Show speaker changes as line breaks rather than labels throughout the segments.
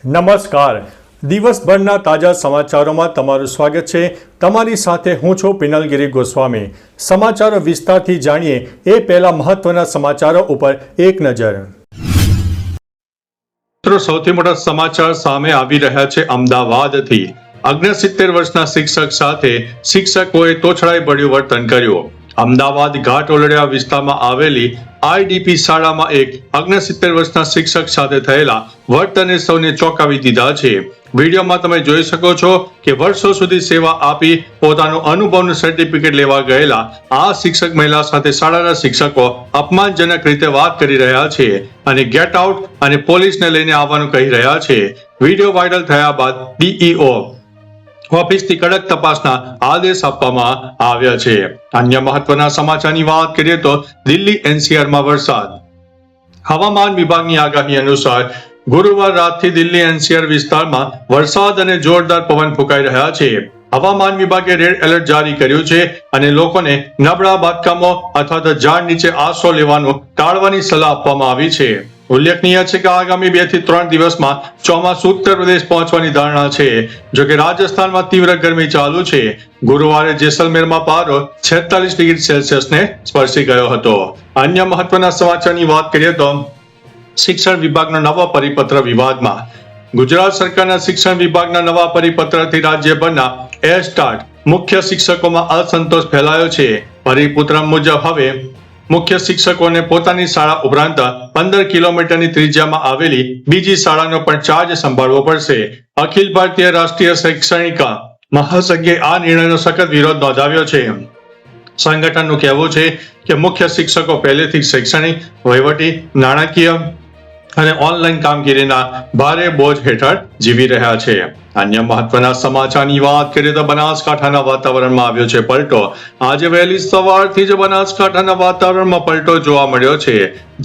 નમસ્કાર. દિવસભરના તાજા સમાચારોમાં તમારું સ્વાગત છે. તમારી સાથે હું છું પિનલગીરી ગોસ્વામી. સમાચારો વિસ્તારથી જાણીએ એ પહેલા મહત્વના સમાચારો ઉપર એક નજર. સૌથી મોટા સમાચાર સામે આવી રહ્યા છે અમદાવાદથી. 69 વર્ષના શિક્ષક સાથે શિક્ષકોએ તોછડાઈભર્યું વર્તન કર્યું. અમદાવાદ ઘાટોલડિયા વિસ્તારમાં આવેલી આઈડીપી શાળામાં એક 69 વર્ષના શિક્ષક સાથે થયેલા વર્તને સૌને ચોંકાવી દીધા છે. વિડીયોમાં તમે જોઈ શકો છો કે વર્ષો સુધી સેવા આપી પોતાનું અનુભવનું સર્ટિફિકેટ લેવા ગયેલા આ શિક્ષક મહિલા સાથે શાળાના શિક્ષકો અપમાનજનક રીતે વાત કરી રહ્યા છે અને ગેટ આઉટ અને પોલીસને લઈને આવવાનું કહી રહ્યા છે. વિડીયો વાયરલ થયા બાદ ડીઈઓ ઓફિસથી કડક તપાસના આદેશ આપવામાં આવ્યા છે. અન્ય મહત્વના સમાચારની વાત કરીએ તો દિલ્હી એનસીઆરમાં વરસાદ. હવામાન વિભાગની આગાહી અનુસાર ગુરુવાર રાતથી દિલ્હી એનસીઆર વિસ્તારમાં વરસાદ અને જોરદાર પવન ફૂંકાઈ રહ્યા છે. હવામાન વિભાગે રેડ એલર્ટ જારી કર્યું છે અને લોકોને નબળા બાંધકામો અથવા તો ઝાડ નીચે આશરો લેવાનું ટાળવાની સલાહ આપવામાં આવી છે. ઉલ્લેખનીય છે કે આગામી 2 થી 3 દિવસમાં ચોમાસું ઉત્તર પ્રદેશ પહોંચવાની ધારણા છે. જો કે રાજસ્થાનમાં તીવ્ર ગરમી ચાલુ છે. ગુરુવારે જેસલમેરમાં પારો 46 ડિગ્રી સેલ્સિયસને સ્પર્શી ગયો હતો. અન્ય મહત્વના સમાચારની વાત કરીએ તો શિક્ષણ વિભાગનો નવો પરિપત્ર વિવાદમાં. ગુજરાત સરકારના શિક્ષણ વિભાગના નવા પરિપત્રથી રાજ્યભરના એસ્ટાટ મુખ્ય શિક્ષકોમાં અસંતોષ ફેલાયો છે. પરિપત્ર મુજબ હવે મુખ્ય શિક્ષકોને પોતાની શાળા ઉપરાંત 15 કિલોમીટરની ત્રિજ્યામાં આવેલી બીજી શાળાનો પણ ચાર્જ સંભાળવો પડશે. અખિલ ભારતીય રાષ્ટ્રીય શૈક્ષણિક મહાસંઘે આ નિર્ણયનો સખત વિરોધ નોંધાવ્યો છે. સંગઠનનું કહેવું છે કે મુખ્ય શિક્ષકો પહેલેથી શૈક્ષણિક, વહીવટી, નાણાકીય અને ઓનલાઈન કામગીરીના ભારે બોજ હેઠળ જીવી રહ્યા છે. અન્ય મહત્વના સમાચારની વાત કરીએ તો બનાસકાંઠાના વાતાવરણમાં આવ્યો છે પલટો. આજે વહેલી સવારથી જ બનાસકાંઠાના વાતાવરણમાં પલટો જોવા મળ્યો છે.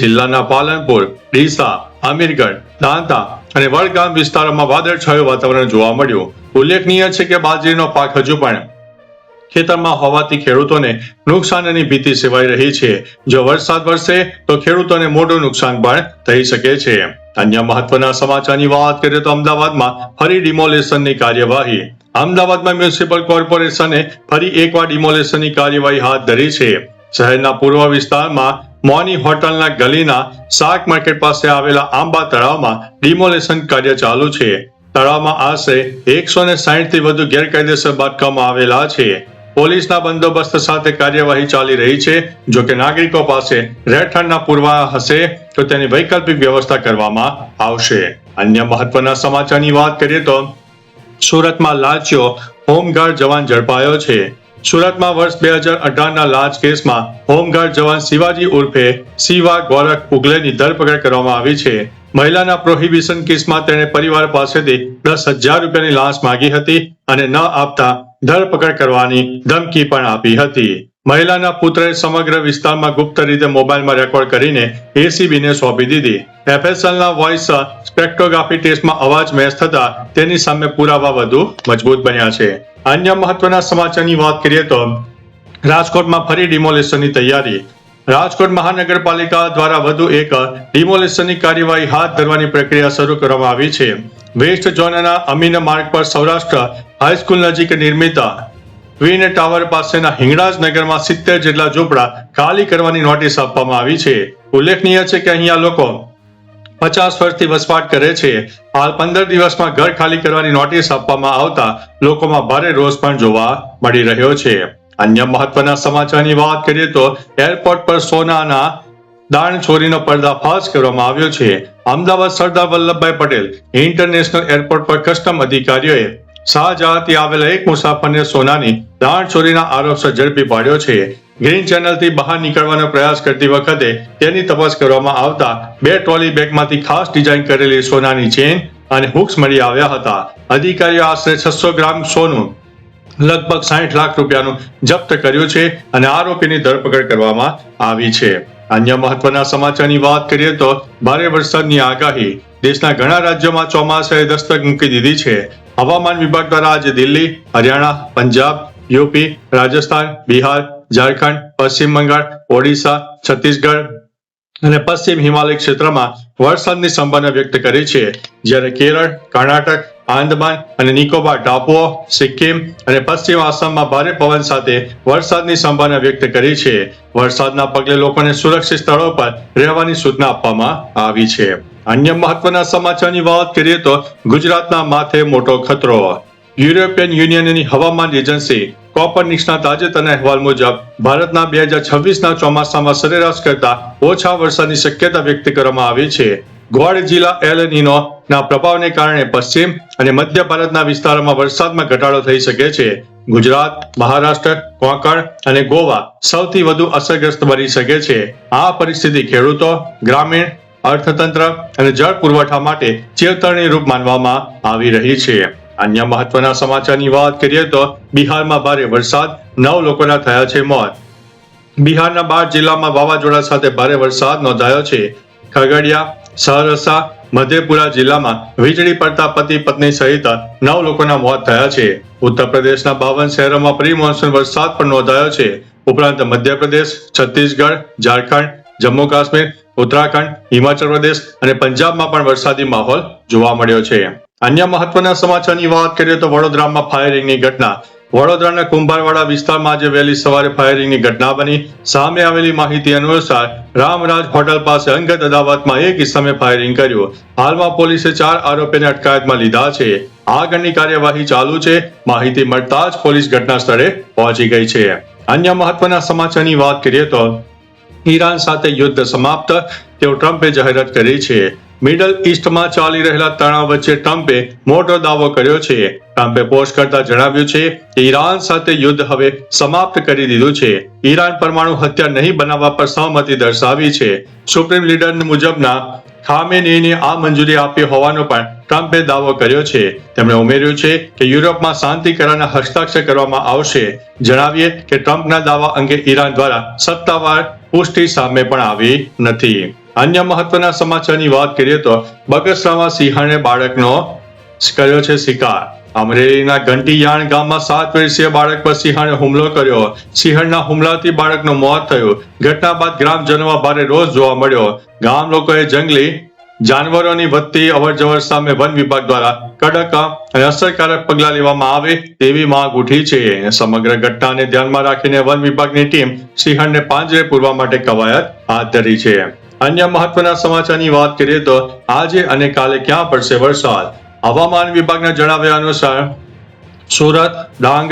જિલ્લાના પાલનપુર, ડીસા, અમીરગઢ, દાંતા અને વડગામ વિસ્તારોમાં વાદળછાયું વાતાવરણ જોવા મળ્યું. ઉલ્લેખનીય છે કે બાજરીનો પાક હજુ પણ ખેતરમાં હોવાથી ખેડૂતોને નુકસાનની ભીતિ સેવાઈ રહી છે. જો વરસાદ વરસે તો ખેડૂતોને મોટું નુકસાન પણ થઈ શકે છે. અન્ય મહત્વના સમાચારની વાત કરીએ તો અમદાવાદમાં ફરી ડિમોલેશનની કાર્યવાહી. અમદાવાદમાં મ્યુનિસિપલ કોર્પોરેશને ફરી એકવાર ડિમોલેશનની કાર્યવાહી હાથ ધરી છે. શહેરના પૂર્વ વિસ્તારમાં મોની હોટલના ગલીના શાક માર્કેટ પાસે આવેલા આંબા તળાવમાં ડિમોલેશન કાર્ય ચાલુ છે. તળાવમાં આશરે 160 થી વધુ ગેરકાયદેસર બાંધકામો આવેલા છે. પોલીસના બંદોબસ્ત સાથે કાર્યવાહી ચાલી રહી છે. જો કે નાગરિકો પાસે રહેઠાણના પુરાવા હશે તો તેની વૈકલ્પિક વ્યવસ્થા કરવામાં આવશે. અન્ય મહત્વના સમાચારની વાત કરીએ તો સુરતમાં લાંચિયો હોમગાર્ડ જવાન ઝડપાયો છે. સુરતમાં વર્ષ 2018ના લાંચ કેસમાં હોમગાર્ડ જવાન શિવાજી ઉર્ફે શિવા ગોરખ ઉગલેની ધરપકડ કરવામાં આવી છે. મહિલાના પ્રોહિબિશન કેસમાં તેણે પરિવાર પાસેથી 10,000 રૂપિયાની લાંચ માંગી હતી અને ન આપતા ધરપકડ કરવાની ધમકી પણ આપી હતી. મહિલાના પુત્રએ સમગ્ર વિસ્તારમાં ગુપ્ત રીતે મોબાઈલમાં રેકોર્ડ કરીને એસીબીને સોંપી દીધી. એફએસએલના વોઇસ સ્પેક્ટ્રોગ્રાફી ટેસ્ટમાં અવાજ મેચ થતા તેની સામે પુરાવા વધુ મજબૂત બન્યા છે. અન્ય મહત્વના સમાચારની વાત કરીએ તો રાજકોટમાં ફરી ડિમોલેશનની તૈયારી. રાજકોટ મહાનગરપાલિકા દ્વારા વધુ એક ડિમોલેશનની કાર્યવાહી હાથ ધરવાની પ્રક્રિયા શરૂ કરવામાં આવી છે. વેસ્ટ ઝોનના અમીન માર્ગ પર સૌરાષ્ટ્ર હાઈસ્કૂલ નજીક નિર્મિત ટ્વિન ટાવર પાસેના હિંગળાજ નગરમાં 70 જેટલા ઝૂંપડા ખાલી કરવાની નોટિસ આપવામાં આવી છે. ઉલ્લેખનીય છે કે અહીંયા લોકો 50 વર્ષથી વસવાટ કરે છે. હાલ 15 દિવસમાં ઘર ખાલી કરવાની નોટિસ આપવામાં આવતા લોકોમાં ભારે રોષ પણ જોવા મળી રહ્યો છે. અન્ય મહત્વના સમાચારની વાત કરીએ તો એરપોર્ટ પર સોનાના દાણચોરીનો પર્દાફાશ કરવામાં આવ્યો છે. અમદાવાદ સરદાર વલ્લભભાઈ પટેલ ઇન્ટરનેશનલ એરપોર્ટ પર કસ્ટમ અધિકારીઓએ શાહજહાંથી આવેલા એક મુસાફરને સોનાની દાણચોરીના આરોપસર ઝડપી પાડ્યો છે. ગ્રીન ચેનલથી બહાર નીકળવાનો પ્રયાસ કરતી વખતે તેની તપાસ કરવામાં આવતા 2 ટ્રોલી બેગમાંથી ખાસ ડિઝાઇન કરેલી સોનાની ચેન અને હુક્સ મળી આવ્યા હતા. અધિકારીઓ આશરે 600 ગ્રામ સોનું લગભગ 60 લાખ રૂપિયાનું જપ્ત કર્યું છે અને આરોપીની ધરપકડ કરવામાં આવી છે. અન્ય મહત્વના સમાચારની વાત કરીએ તો ભારે વરસાદની આગાહી. દેશના ઘણા રાજ્યોમાં ચોમાસાએ દસ્તક મૂકી દીધી છે. હવામાન વિભાગ દ્વારા આજે દિલ્હી, હરિયાણા, પંજાબ, યુપી, રાજસ્થાન, બિહાર, ઝારખંડ, પશ્ચિમ બંગાળ, ઓડિશા, છત્તીસગઢ, અને પશ્ચિમ હિમાલય ક્ષેત્રમાં વરસાદની સંભાવના વ્યક્ત કરી છે, જ્યારે કેરળ, કર્ણાટક, આંદામાન અને નિકોબાર ટાપુઓ, સિક્કિમ અને પશ્ચિમ આસામમાં ભારે પવન સાથે વરસાદની સંભાવના વ્યક્ત કરી છે. વરસાદના પગલે લોકોને સુરક્ષિત સ્થળો પર રહેવાની સૂચના આપવામાં આવી છે. અન્ય મહત્વના સમાચારની વાત કરીએ તો ગુજરાતના માથે મોટો ખતરો. યુરોપિયન યુનિયનની હવામાન એજન્સી કોપરનિક્સના તાજેતરના અહેવાલ મુજબ ભારતના 2026ના ચોમાસામાં સરેરાશ કરતા ઓછા વરસાદની શક્યતા વ્યક્ત કરવામાં આવી છે. ગોળ જિલ્લા એલ નીનો ના પ્રભાવને કારણે પશ્ચિમ અને મધ્ય ભારતના વિસ્તારોમાં વરસાદમાં ઘટાડો થઈ શકે છે. ગુજરાત, મહારાષ્ટ્ર, કોંકણ અને ગોવા સૌથી વધુ અસરગ્રસ્ત બની શકે છે. આ પરિસ્થિતિ ખેડૂતો, ગ્રામીણ અર્થતંત્ર અને જળ પુરવઠા માટે ચેતવણી રૂપ માનવામાં આવી રહી છે. અન્ય મહત્વના સમાચારની વાત કરીએ તો બિહારમાં ભારે વરસાદ, 9 લોકોના થયા છે મોત. બિહારના 12 જિલ્લામાં વાવાઝોડા સાથે ભારે વરસાદ નોંધાયો છે. ખગડિયા, સહરસા, મધેપુરા જિલ્લામાં વીજળી પડતા પતિ પત્ની સહિત 9 લોકોના મોત થયા છે. ઉત્તર પ્રદેશના 52 શહેરોમાં પ્રી મોન્સૂન વરસાદ પણ નોંધાયો છે. ઉપરાંત મધ્યપ્રદેશ, છત્તીસગઢ, ઝારખંડ, જમ્મુ કાશ્મીર, ઉત્તરાખંડ, હિમાચલ પ્રદેશ અને પંજાબમાં પણ વરસાદી માહોલ જોવા મળ્યો છે. અન્ય મહત્વના સમાચારની વાત કરીએ તો વડોદરામાં ફાયરિંગની ઘટના. વડોદરાના કુંભારવાડા વિસ્તારમાં આજે વહેલી સવારે ફાયરિંગની ઘટના બની. સામે આવેલી માહિતી અનુસાર રામરાજ હોટલ પાસે અંગત અદાવતમાં એક ઇસમે ફાયરિંગ કર્યું. હાલમાં પોલીસે 4 આરોપીને અટકાયતમાં લીધા છે. આગળની કાર્યવાહી ચાલુ છે. માહિતી મળતા જ પોલીસ ઘટના સ્થળે પહોંચી ગઈ છે. અન્ય મહત્વના સમાચારની વાત કરીએ તો ઈરાન સાથે યુદ્ધ સમાપ્ત, તેઓ ટ્રમ્પે જાહેરાત કરી છે. મિડલ ઈસ્ટમાં ચાલી રહેલા તણાવ વચ્ચે ટ્રમ્પે મોટો દાવો કર્યો છે. ટ્રમ્પે પોસ્ટ કરતા જણાવ્યું છે કે ઈરાન સાથે યુદ્ધ હવે સમાપ્ત કરી દીધું છે. ઈરાન પરમાણુ હથિયાર નહીં બનાવવા પર સહમતિ દર્શાવી છે. સુપ્રીમ લીડર મુજબના ખામેનીને આ મંજૂરી આપી હોવાનો પણ ટ્રમ્પે દાવો કર્યો છે. તેમણે ઉમેર્યું છે કે યુરોપમાં શાંતિ કરારના હસ્તાક્ષર કરવામાં આવશે. જણાવીએ કે ટ્રમ્પના દાવા અંગે ઈરાન દ્વારા સત્તાવાર પુષ્ટિ સામે પણ આવી નથી. અન્ય મહત્વના સમાચારની વાત કરીએ તો બગસરામાં સિંહણે બાળકનો કર્યો છે શિકાર. અમરેલીના ઘંટીયાણ ગામમાં 7 વર્ષીય બાળક પર સિંહણે હુમલો કર્યો. સિંહણના હુમલાથી બાળકનું મોત થયું. ઘટના બાદ ગ્રામજનોમાં ભારે રોષ જોવા મળ્યો. ગામ લોકોએ જંગલી જાનવરોની વધતી અવરજવર સામે વન વિભાગ દ્વારા કડક અને અસરકારક પગલાં લેવામાં આવે તેવી માંગ ઉઠી છે. સમગ્ર ઘટનાને ધ્યાનમાં રાખીને વન વિભાગની ટીમ સિંહણને પાંજરે પૂરવા માટે કવાયત હાથ ધરી છે. અન્ય મહત્વના સમાચારની વાત કરીએ તો આજે અને કાલે ક્યાં પડશે વરસાદ. હવામાન વિભાગના જણાવ્યા અનુસાર સુરત, ડાંગ,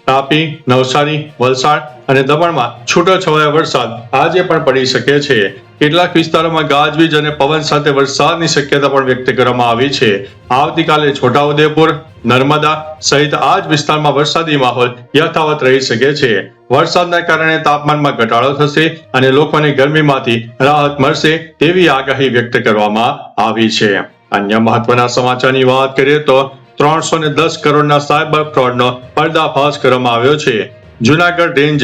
તાપી, નવસારી, વલસાડ અને દમણમાં છૂટોછવાયો વરસાદ આજે પણ પડી શકે છે. કેટલાક વિસ્તારોમાં ગાજવીજ અને પવન સાથે વરસાદની શક્યતા પણ વ્યક્ત કરવામાં આવી છે. આવતીકાલે છોટાઉદેપુર, નર્મદા સહિત આ જ વિસ્તારમાં વરસાદી માહોલ યથાવત રહી શકે છે. વરસાદના કારણે તાપમાનમાં ઘટાડો થશે અને લોકોને ગરમીમાંથી રાહત મળશે તેવી આગાહી વ્યક્ત કરવામાં આવી છે. અન્ય મહત્વના સમાચારની વાત કરીએ તો 310 કરોડના સાયબર ફ્રોડનો પર્દાફાશ કરવામાં આવ્યો છે. જૂનાગઢ રેન્જ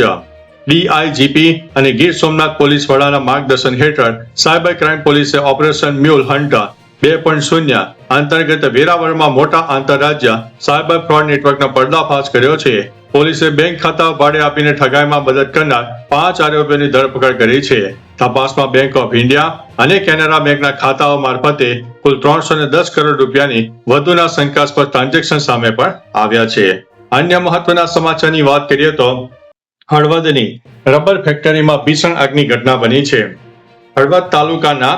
ડીઆઈજીપી અને ગીર સોમનાથ પોલીસ વડાના માર્ગદર્શન હેઠળ સાયબર ક્રાઇમ પોલીસે ઓપરેશન મ્યુલ હન્ટ 2.0 અંતર્ગત વેરાવળમાં મોટા આંતરરાજ્ય સાયબર ફ્રોડ નેટવર્કનો પર્દાફાશ કર્યો છે. પોલીસે બેંક ખાતા ભાડે આપીને ઠગાઈમાં મદદ કરનાર 5 આરોપીઓની ધરપકડ કરી છે. તપાસમાં બેંક ઓફ ઇન્ડિયા અને કેનરા બેંકના ખાતાઓ મારફતે કુલ 310 કરોડ રૂપિયાની વધુના શંકાસ્પદ ટ્રાન્ઝેક્શન સામે પણ આવ્યા છે. અન્ય મહત્વના સમાચારની વાત કરીએ તો હળવદની રબર ફેક્ટરીમાં ભીષણ આગની ઘટના બની છે. હળવદ તાલુકાના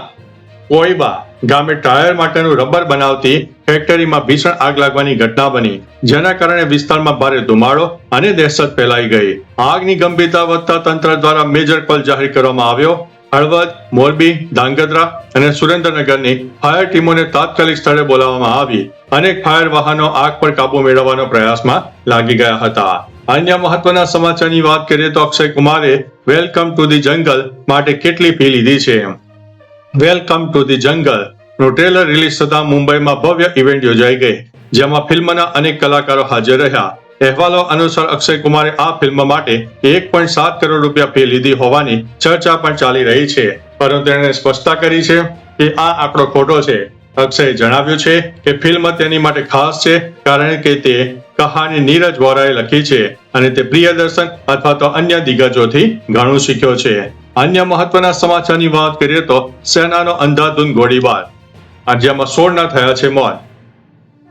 કોઈબા ગામે ટાયર માટેનું રબર બનાવતી ફેક્ટરીમાં ભીષણ આગ લાગવાની ઘટના બની, જેના કારણે વિસ્તારમાં ભારે ધુમાડો અને દહેશત ફેલાઈ ગઈ. આગની ગંભીરતા વધતા તંત્ર દ્વારા મેજર કોલ જાહેર કરવામાં આવ્યો. હળવદ, મોરબી, ધાંગધ્રા અને સુરેન્દ્રનગરની ફાયર ટીમોને તાત્કાલિક સ્થળે બોલાવવામાં આવી. અનેક ફાયર વાહનો આગ પર કાબુ મેળવવાનો પ્રયાસમાં લાગી ગયા હતા. અન્ય મહત્વના સમાચારની વાત કરીએ તો અક્ષય કુમારે વેલકમ ટુ ધી જંગલ માટે કેટલી ફી લીધી છે. વેલકમ ટુ ધી જંગલ નું ટ્રેલર રિલીઝ થતા મુંબઈમાં ભવ્ય ઇવેન્ટ યોજાઈ ગઈ, જેમાં ફિલ્મના અનેક કલાકારો હાજર રહ્યા. અહેવાલો અનુસાર અક્ષય કુમારે આ ફિલ્મ માટે 1.7 કરોડ રૂપિયા ફી લીધી હોવાની ચર્ચા પણ ચાલી રહી છે, પરંતુ તેણે સ્પષ્ટતા કરી છે કે આ આંકડો ખોટો છે. અક્ષયે જણાવ્યું છે કે ફિલ્મ તેની માટે ખાસ છે કારણ કે તે કહાની નીરજ વોરાએ લખી છે અને તે પ્રિયદર્શન અથવા તો અન્ય દિગ્ગજોથી ઘણું શીખ્યો છે. અન્ય મહત્વના સમાચારની વાત કરીએ તો સેનાનો અંધાધૂંધ ગોળીબાર, જેમાં 16 થયા છે મોત.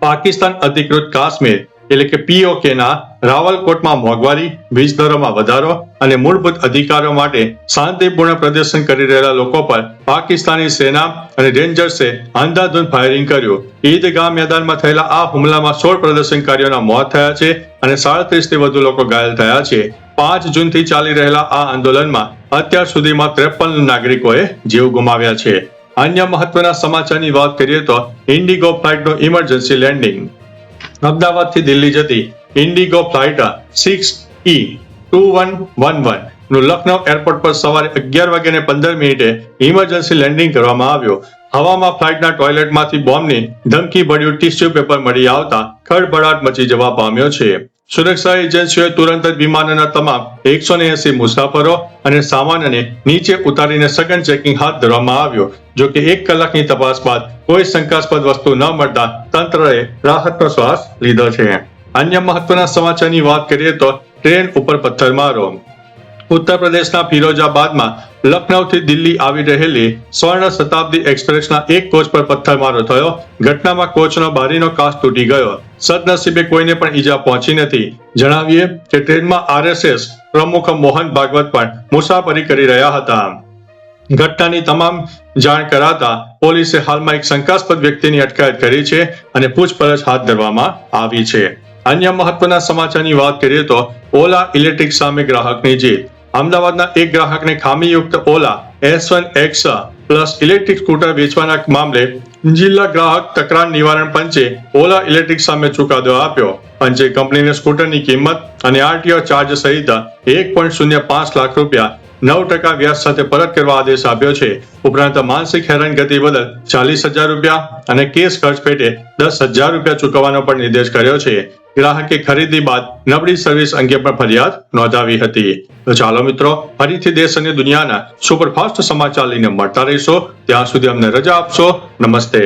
પાકિસ્તાન અધિકૃત કાશ્મીર એટલે કે POK ના રાવલકોટમાં મોંઘવારી, વીજ દરોમાં વધારો અને મૂળભૂત અધિકારો માટે શાંતિપૂર્ણ પ્રદર્શન કરી રહેલા લોકો પર પાકિસ્તાની સેના અને રેન્જર્સે અંધાધૂંધ ફાયરિંગ કર્યું. ઈદગાહ મેદાનમાં થયેલા આ હુમલામાં 16 પ્રદર્શનકારીઓના મોત થયા છે અને 37 થી વધુ લોકો ઘાયલ થયા છે. 5 જૂનથી ચાલી રહેલા આ આંદોલનમાં અત્યાર સુધીમાં 53 નાગરિકોએ જીવ ગુમાવ્યા છે. અન્ય મહત્વના સમાચારની વાત કરીએ તો ઇન્ડિગો ફ્લાઇટનું ઇમરજન્સી લેન્ડિંગ. અમદાવાદથી દિલ્હી જતી ઇન્ડિગો ફ્લાઇટ 6E2111 નું લખનઉ એરપોર્ટ પર સવારે 11:15 ઇમરજન્સી લેન્ડિંગ કરવામાં આવ્યું. હવામાં ફ્લાઇટના ટોયલેટમાંથી બોમ્બની ધમકીભર્યું ટિશ્યુ પેપર મળી આવતા ખળભળાટ મચી જવા પામ્યો છે. સુરક્ષા એજન્સીઓએ તુરંત જ વિમાનના તમામ 180 મુસાફરો અને સામાનને નીચે ઉતારીને સઘન ચેકિંગ હાથ ધરવામાં આવ્યું. જો કે 1 કલાકની તપાસ બાદ કોઈ શંકાસ્પદ વસ્તુ ન મળતા તંત્રએ રાહતનો શ્વાસ લીધો છે. અન્ય મહત્વના સમાચારની વાત કરીએ તો ટ્રેન ઉપર પથ્થરમારો. ઉત્તર પ્રદેશના ફિરોજાબાદમાં લખનઉથી દિલ્હી આવી રહેલી સ્વર્ણ શતાબ્દી એક્સપ્રેસના એક કોચ પર પથ્થરમારો થયો. ઘટનામાં કોચનો બારીનો કાચ તૂટી ગયો. સદનસીબે કોઈને પણ ઈજા પહોંચી નથી. જણાવીએ કે ટ્રેનમાં RSS પ્રમુખ મોહન ભાગવત પણ મુસાફરી કરી રહ્યા હતા. ઘટનાની તમામ જાણ કરાતા પોલીસે હાલમાં એક શંકાસ્પદ વ્યક્તિની અટકાયત કરી છે અને પૂછપરછ હાથ ધરવામાં આવી છે. અન્ય મહત્વના સમાચારની વાત કરીએ તો ઓલા ઇલેક્ટ્રિક સામે ગ્રાહકની જીત. અમદાવાદના એક ગ્રાહકને ખામીયુક્ત ઓલા S1X પ્લસ ઇલેક્ટ્રિક સ્કૂટર વેચવાના મામલે જિલ્લા ગ્રાહક તકરાર નિવારણ પંચે ઓલા ઇલેક્ટ્રિક સામે ચુકાદો આપ્યો. પંચે કંપનીને સ્કૂટરની કિંમત અને RTO ચાર્જ સહિત 1.05 લાખ રૂપિયા 9% વ્યાજ સાથે પરત કરવા આદેશ આપ્યો છે. ઉપરાંત માનસિક હેરાનગતિ બદલ 40,000 રૂપિયા અને કેસ ખર્ચ પેટે 10,000 રૂપિયા ચૂકવવાનો પણ નિર્દેશ કર્યો છે. ગ્રાહકે ખરીદી બાદ નબળી સર્વિસ અંગે પણ ફરિયાદ નોંધાવી હતી. તો ચાલો મિત્રો, ફરીથી દેશ અને દુનિયાના સુપરફાસ્ટ સમાચાર લઈને મળતા રહીશો. ત્યાં સુધી અમને રજા આપશો. નમસ્તે.